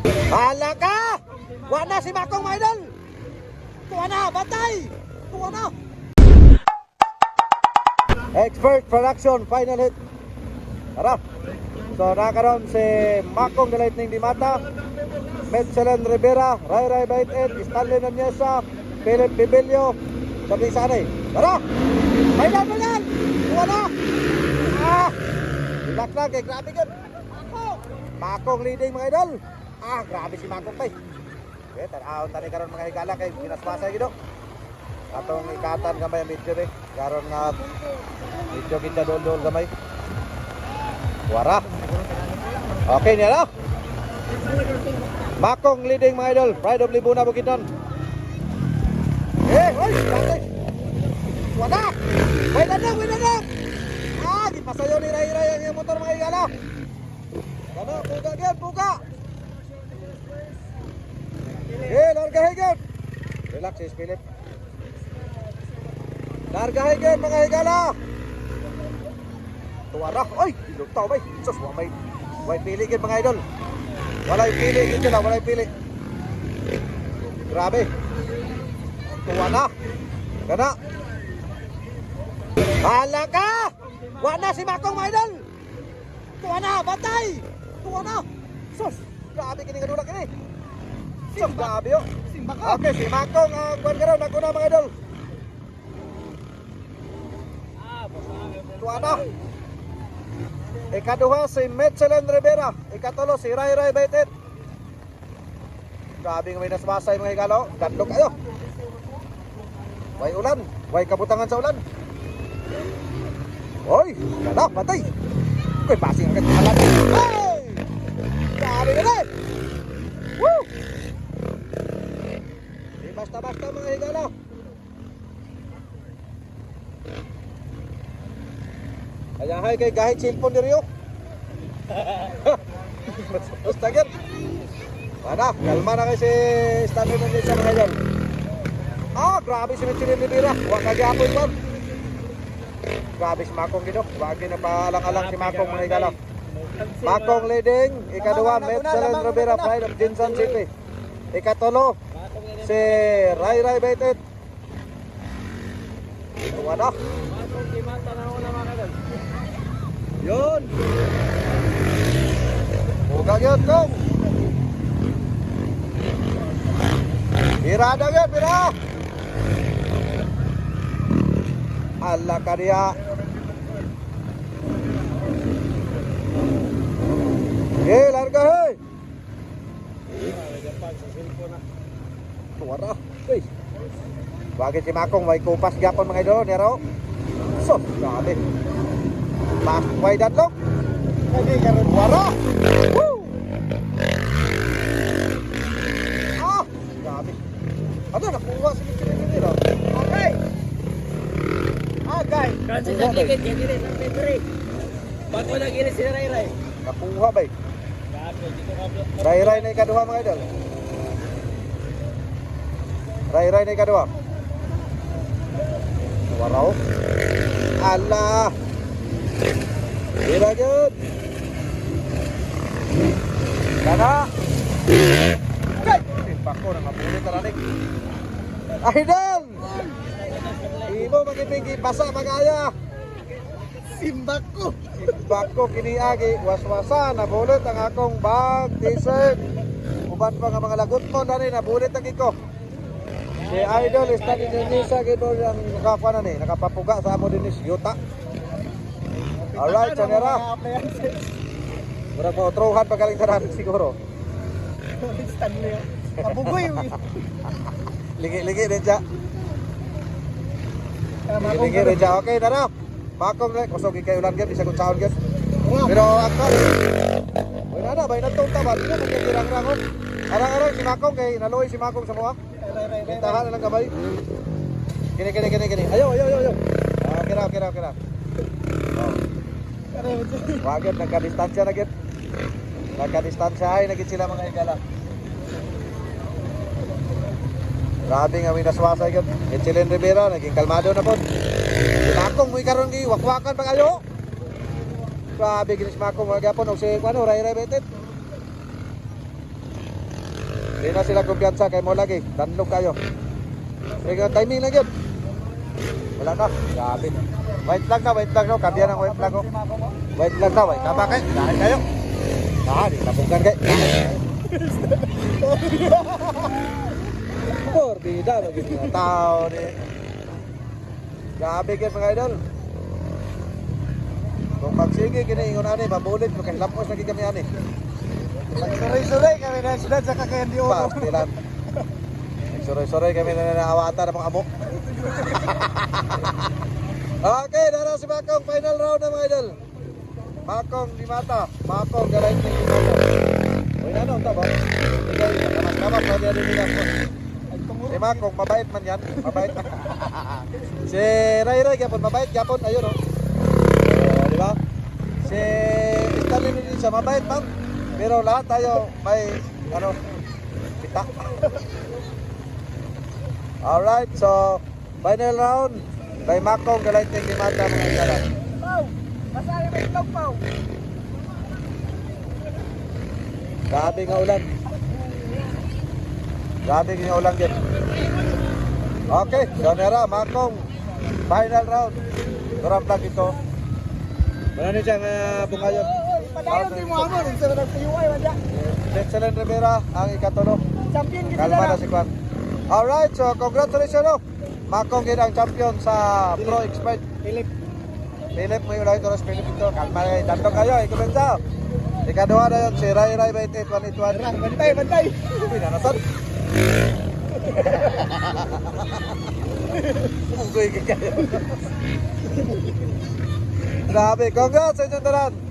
Hala ka! Wala si Makong mga idol! Tuwa na! Batay! Tuwa na! Expert Production Final Hit. Tara! So nakaroon si Makong the Lightning Dimata, Metzelen Rivera, Ray Ray Baitet, Stanley Nanyesa, Philip Bibilio, sabi sa kanay. Tara! Final mo yan! Tuwa na! Relax lang kay grabe yun. Makong leading mga idol. Grabe si Makong pa. Okay, tanaw tani karon mga higala kay pinaswasa gido. Atong ikatan gamay ang medyo rin. Karon nga medyo kita dol-dol gamay. Wara. Okay niya na. Makong leading mga idol. Pride of Libuna Bukidnon. Oy, bakit? Wala. Wait na lang. Di pasayo ni Ray ang iyong motor mga higala. Ano, buka agad, buka. Larga higit. Relax, Philip. Larga higit mga higala. Tuwara. Ay, ilugtaw bay. Sus, may pili gid mga idol. Walay pili gid sila, walay pili. Grabe. Tuwara. Kana. Hala ka! Wala si Makong mga idol. Tuwara, batay. Tuwara. Sus, grabe kini kadulak ini. Sus, grabe yo. Okay, si Makong ang kuwan karon ako na mga idol. Tuwara. Ikaduha si Metzelen Rivera. Ikatulo si Ray Ray Baitet. Grabe nga may nasmasay mga higalo. Gandok kayo. Way ulan. Way kabutangan sa ulan. Oy, ganda, patay. Uy, passing agad alam. Hey! Grabe ka na. Woo! Di basta-basta mga higalo. Kaya hay kay gahit cellphone ni Rio. Basta gid. Mana, kalma na kay si Stanley Nanyesa mga idol. Grabe si Metzelen Rivera. Wa kagapon man. Grabe si Makong dito. Wagi na paalang-alang si Makong mga higala. Makong leading. Ikaduha, Metzelen Rivera, Pride of Jinsan City. Ikatulo, si Ray Ray Baitet. Tuwa na. Yun. Buka yun, kong. Birada yun, birada. Allah karya. Larga hey. Tuwara. Bakit si Makong may kupas gapon mga idol nero? So, grabe. Way datlok. Hindi karon tuwara. Woo! Grabe. Ano nakuha si Metzelen? Okay. Guys. Kasi naglikit yan din sa February. Bago nag-ilis si Ray Ray. Nakuha ba? Ray Ray na ikaduha mga idol. Ray Ray na ikaduha. Waraw. Allah. Ira jud. Kana. Bako na mabulit taranik. Idol. Imo magipigi basa magaya. Simbako kini agi waswasa nabulit ang akong bag, t-shirt. Uban pa nga mga lagot mo dani nabulit ang ko. Si Idol Stanley Nanyesa gito ang nakakuha na ni, nakapapuga sa amo dinis yuta. Alright, sanera. Murag mo trohan pagaling sa ranik siguro. Stanley. Pabugoy. Ligi din siya. Ligi din siya. Okay, tara. Makong na, kusog kayo ulan gan, isa kong saon gan. Pero ako, wala na, bay na itong taban. Hindi na magkakirang-rangon. Arang-arang si Makong, kay naluoy si Makong sa mga. Bintahan na lang kabay. Kini. Ayaw. Kira. Wagit, nagka-distansya na git. Nagka-distansya ay nagit sila mga higala. Grabe nga winaswasay git. Metzelen Rivera, naging kalmado na po. Makong mo ikaroon gi wakwakan pa kayo. Grabe ginis Makong mga gapon o si Ray Ray Baitet. Hindi na sila kumpiyansa kay mo lagi. Danlog kayo. Sige, timing lang yun. Wala na. Grabe. Wait lang na. Kabyan ng wait lang. Oh. Wait lang na. Wait na ba kayo? Dahil kayo. Di tabukan kayo. Bida lagi mga tao ni. Grabe kayo mga idol. Kung magsige kinaingon ani, mabulit mo kay lapos lagi kami ani. Magsuray-suray kami na sunod sa kakayan di oro. Pastilan. Sore-sore kami na naawatan ng mga amo. Okay, dara si Makong, final round na mga idol. Makong di mata, Makong galay ni mata. Uy, ano ta ba? Kamas-kamas pa din nila. Si Makong mabait man yan, mabait. Si Ray gyapon mabait gyapon, ayun oh. Di ba? Si Stalin din siya mabait man. Pero lahat tayo may ano kita. Alright, so final round by Makong Galaiting di mata mga idol. Pau! Masaya may itlog, Pau! Grabe nga ulan. Grabe nga ulan din. Okay, so nera Makong final round. Durang vlog ito. Wala na siyang bungayon. Padayon di mo amon, isa na nagpiyuay, wala. Excellent Rivera ang ikatulo. Champion kita Kalma na na. si Kwan. Alright, so congratulations oh. Makong gid ang champion sa Pro Expert. Philip mo yung Torres Philip ito. Kalma kayo. Dandong kayo. Ikumensa. Ikaduha na yun si Ray 88181. Bantay! Pinanasan. Unggoy ka kayo. Grabe. Congrats sa inyong tanan.